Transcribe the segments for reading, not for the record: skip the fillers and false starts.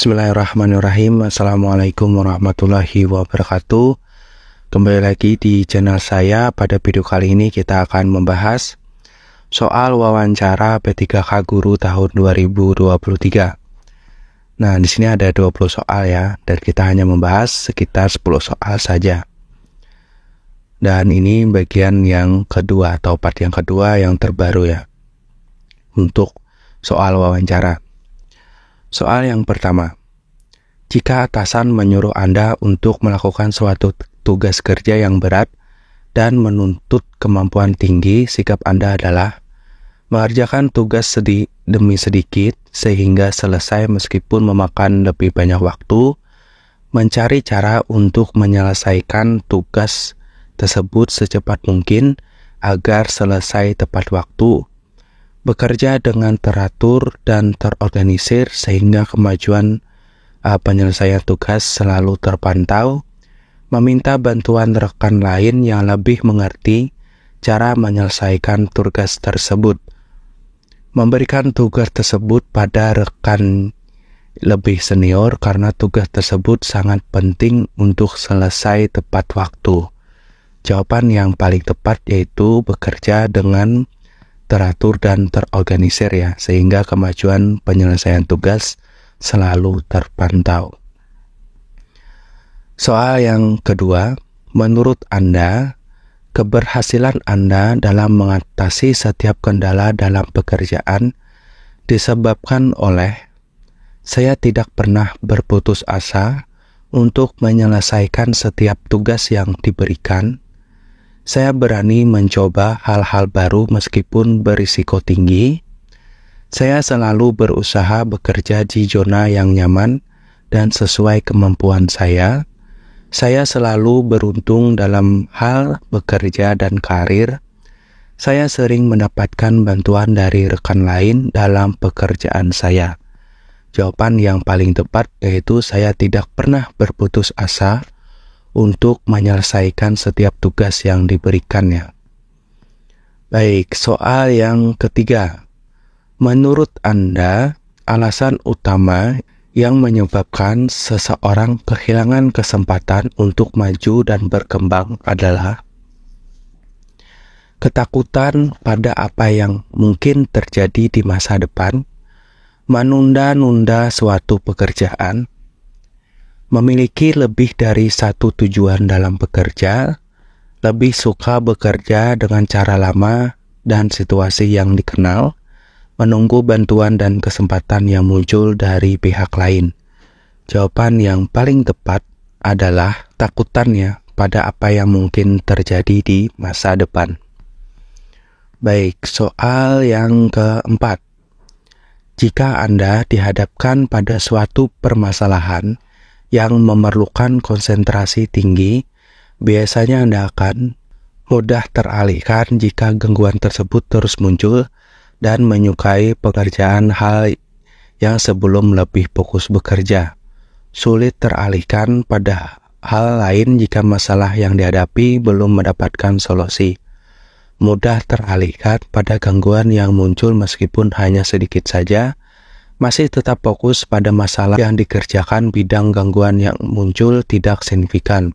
Bismillahirrahmanirrahim. Assalamualaikum warahmatullahi wabarakatuh. Kembali lagi di channel saya. Pada video kali ini kita akan membahas soal wawancara P3K Guru tahun 2023. Nah, di sini ada 20 soal ya, dan kita hanya membahas sekitar 10 soal saja. Dan ini bagian yang kedua atau part yang kedua yang terbaru ya, untuk soal wawancara. Soal yang pertama, jika atasan menyuruh Anda untuk melakukan suatu tugas kerja yang berat dan menuntut kemampuan tinggi, sikap Anda adalah mengerjakan tugas demi sedikit sehingga selesai meskipun memakan lebih banyak waktu, mencari cara untuk menyelesaikan tugas tersebut secepat mungkin agar selesai tepat waktu, bekerja dengan teratur dan terorganisir sehingga kemajuan penyelesaian tugas selalu terpantau, meminta bantuan rekan lain yang lebih mengerti cara menyelesaikan tugas tersebut, memberikan tugas tersebut pada rekan lebih senior karena tugas tersebut sangat penting untuk selesai tepat waktu. Jawaban yang paling tepat yaitu bekerja dengan teratur dan terorganisir ya, sehingga kemajuan penyelesaian tugas selalu terpantau. Soal yang kedua, menurut Anda, keberhasilan Anda dalam mengatasi setiap kendala dalam pekerjaan disebabkan oleh saya tidak pernah berputus asa untuk menyelesaikan setiap tugas yang diberikan. Saya berani mencoba hal-hal baru meskipun berisiko tinggi. Saya selalu berusaha bekerja di zona yang nyaman dan sesuai kemampuan saya. Saya selalu beruntung dalam hal bekerja dan karir. Saya sering mendapatkan bantuan dari rekan lain dalam pekerjaan saya. Jawaban yang paling tepat yaitu saya tidak pernah berputus asa untuk menyelesaikan setiap tugas yang diberikannya. Baik, soal yang ketiga. Menurut Anda, alasan utama yang menyebabkan seseorang kehilangan kesempatan untuk maju dan berkembang adalah ketakutan pada apa yang mungkin terjadi di masa depan, menunda-nunda suatu pekerjaan, memiliki lebih dari satu tujuan dalam bekerja, lebih suka bekerja dengan cara lama dan situasi yang dikenal, menunggu bantuan dan kesempatan yang muncul dari pihak lain. Jawaban yang paling tepat adalah takutannya pada apa yang mungkin terjadi di masa depan. Baik, soal yang keempat. Jika Anda dihadapkan pada suatu permasalahan yang memerlukan konsentrasi tinggi, biasanya Anda akan mudah teralihkan jika gangguan tersebut terus muncul dan menyukai pekerjaan hal yang sebelum lebih fokus bekerja. Sulit teralihkan pada hal lain jika masalah yang dihadapi belum mendapatkan solusi. Mudah teralihkan pada gangguan yang muncul meskipun hanya sedikit saja, masih tetap fokus pada masalah yang dikerjakan. Bidang gangguan yang muncul tidak signifikan.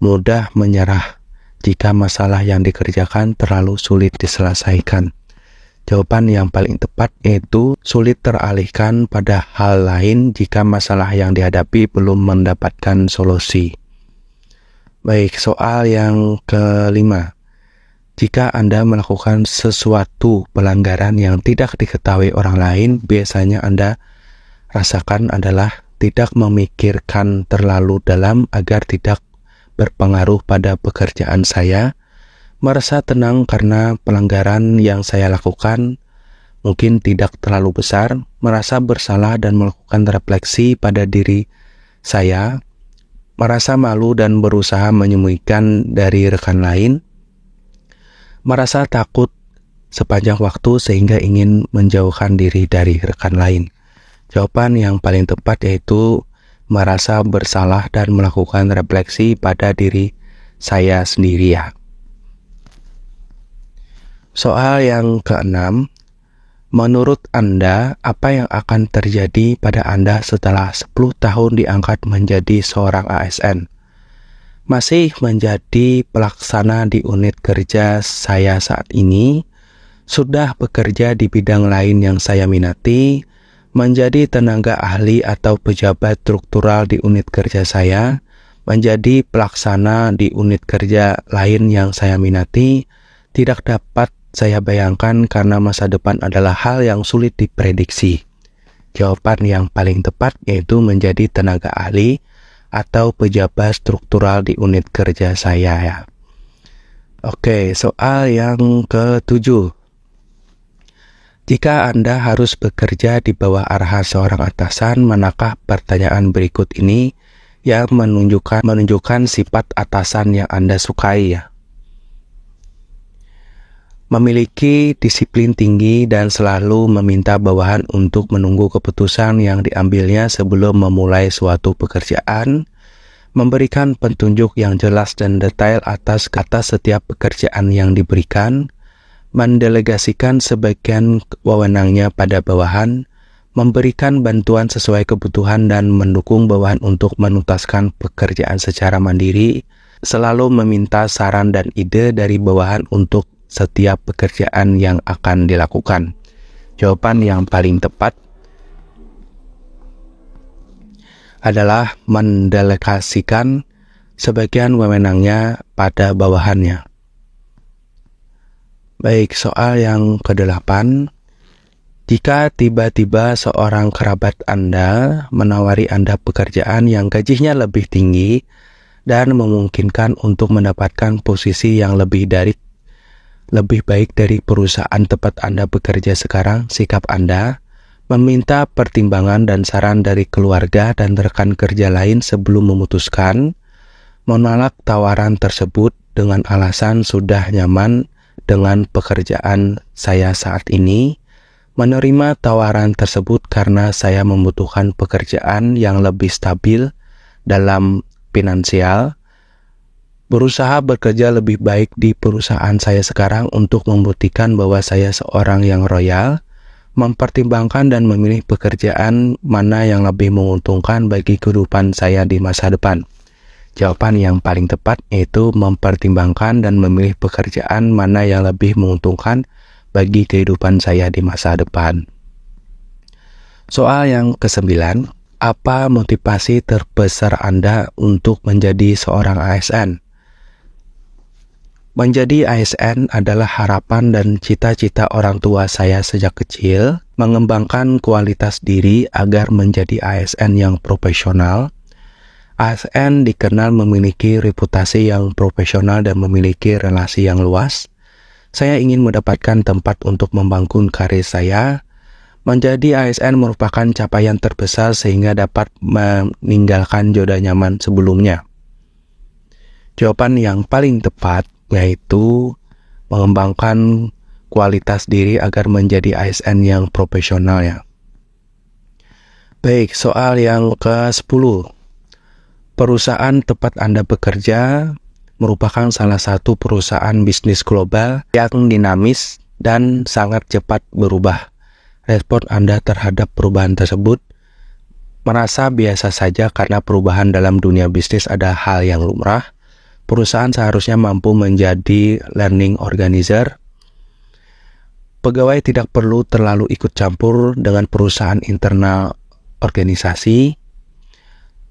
Mudah menyerah jika masalah yang dikerjakan terlalu sulit diselesaikan. Jawaban yang paling tepat yaitu sulit teralihkan pada hal lain jika masalah yang dihadapi belum mendapatkan solusi. Baik, soal yang kelima. Jika Anda melakukan sesuatu pelanggaran yang tidak diketahui orang lain, biasanya Anda rasakan adalah tidak memikirkan terlalu dalam agar tidak berpengaruh pada pekerjaan saya, merasa tenang karena pelanggaran yang saya lakukan mungkin tidak terlalu besar, merasa bersalah dan melakukan refleksi pada diri saya, merasa malu dan berusaha menyembunyikan dari rekan lain, merasa takut sepanjang waktu sehingga ingin menjauhkan diri dari rekan lain. Jawaban yang paling tepat yaitu merasa bersalah dan melakukan refleksi pada diri saya sendiri ya. Soal yang keenam, Menurut Anda, apa yang akan terjadi pada Anda setelah 10 tahun diangkat menjadi seorang ASN? Masih menjadi pelaksana di unit kerja saya saat ini, sudah bekerja di bidang lain yang saya minati, menjadi tenaga ahli atau pejabat struktural di unit kerja saya, menjadi pelaksana di unit kerja lain yang saya minati, tidak dapat saya bayangkan karena masa depan adalah hal yang sulit diprediksi. Jawaban yang paling tepat yaitu menjadi tenaga ahli atau pejabat struktural di unit kerja saya ya. Oke, soal yang ke-7. Jika Anda harus bekerja di bawah arahan seorang atasan, manakah pertanyaan berikut ini yang menunjukkan sifat atasan yang Anda sukai ya? Memiliki disiplin tinggi dan selalu meminta bawahan untuk menunggu keputusan yang diambilnya sebelum memulai suatu pekerjaan, memberikan petunjuk yang jelas dan detail atas setiap pekerjaan yang diberikan, mendelegasikan sebagian wewenangnya pada bawahan, memberikan bantuan sesuai kebutuhan dan mendukung bawahan untuk menuntaskan pekerjaan secara mandiri, selalu meminta saran dan ide dari bawahan untuk setiap pekerjaan yang akan dilakukan. Jawaban yang paling tepat adalah mendelegasikan sebagian wewenangnya pada bawahannya. Baik, soal yang ke-8. Jika tiba-tiba seorang kerabat Anda menawari Anda pekerjaan yang gajinya lebih tinggi dan memungkinkan untuk mendapatkan posisi yang lebih baik dari perusahaan tempat Anda bekerja sekarang, sikap Anda meminta pertimbangan dan saran dari keluarga dan rekan kerja lain sebelum memutuskan, menolak tawaran tersebut dengan alasan sudah nyaman dengan pekerjaan saya saat ini, menerima tawaran tersebut karena saya membutuhkan pekerjaan yang lebih stabil dalam finansial, berusaha bekerja lebih baik di perusahaan saya sekarang untuk membuktikan bahwa saya seorang yang loyal, mempertimbangkan dan memilih pekerjaan mana yang lebih menguntungkan bagi kehidupan saya di masa depan. Jawaban yang paling tepat yaitu mempertimbangkan dan memilih pekerjaan mana yang lebih menguntungkan bagi kehidupan saya di masa depan. Soal yang ke-9, apa motivasi terbesar Anda untuk menjadi seorang ASN? Menjadi ASN adalah harapan dan cita-cita orang tua saya sejak kecil, mengembangkan kualitas diri agar menjadi ASN yang profesional. ASN dikenal memiliki reputasi yang profesional dan memiliki relasi yang luas. Saya ingin mendapatkan tempat untuk membangun karir saya. Menjadi ASN merupakan capaian terbesar sehingga dapat meninggalkan zona nyaman sebelumnya. Jawaban yang paling tepat yaitu mengembangkan kualitas diri agar menjadi ASN yang profesional ya. Baik, soal yang ke-10. Perusahaan tempat Anda bekerja merupakan salah satu perusahaan bisnis global yang dinamis dan sangat cepat berubah. Respon Anda terhadap perubahan tersebut merasa biasa saja karena perubahan dalam dunia bisnis adalah hal yang lumrah. Perusahaan seharusnya mampu menjadi learning organizer. Pegawai tidak perlu terlalu ikut campur dengan perusahaan internal organisasi.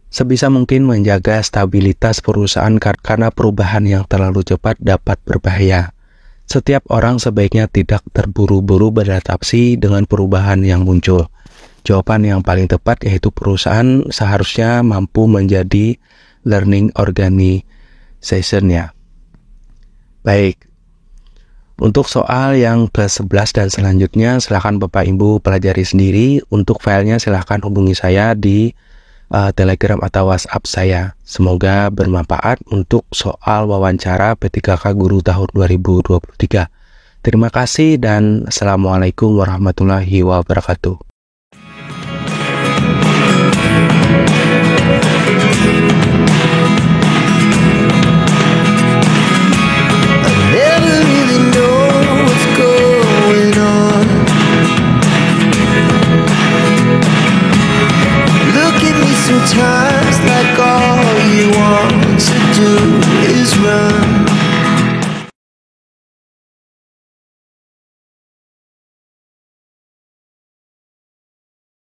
Sebisa mungkin menjaga stabilitas perusahaan karena perubahan yang terlalu cepat dapat berbahaya. Setiap orang sebaiknya tidak terburu-buru beradaptasi dengan perubahan yang muncul. Jawaban yang paling tepat yaitu perusahaan seharusnya mampu menjadi learning organization-nya. Baik, untuk soal yang ke-11 dan selanjutnya silakan Bapak Ibu pelajari sendiri. Untuk filenya silakan hubungi saya di Telegram atau WhatsApp saya. Semoga bermanfaat untuk soal wawancara P3K Guru tahun 2023. Terima kasih dan Assalamualaikum warahmatullahi wabarakatuh.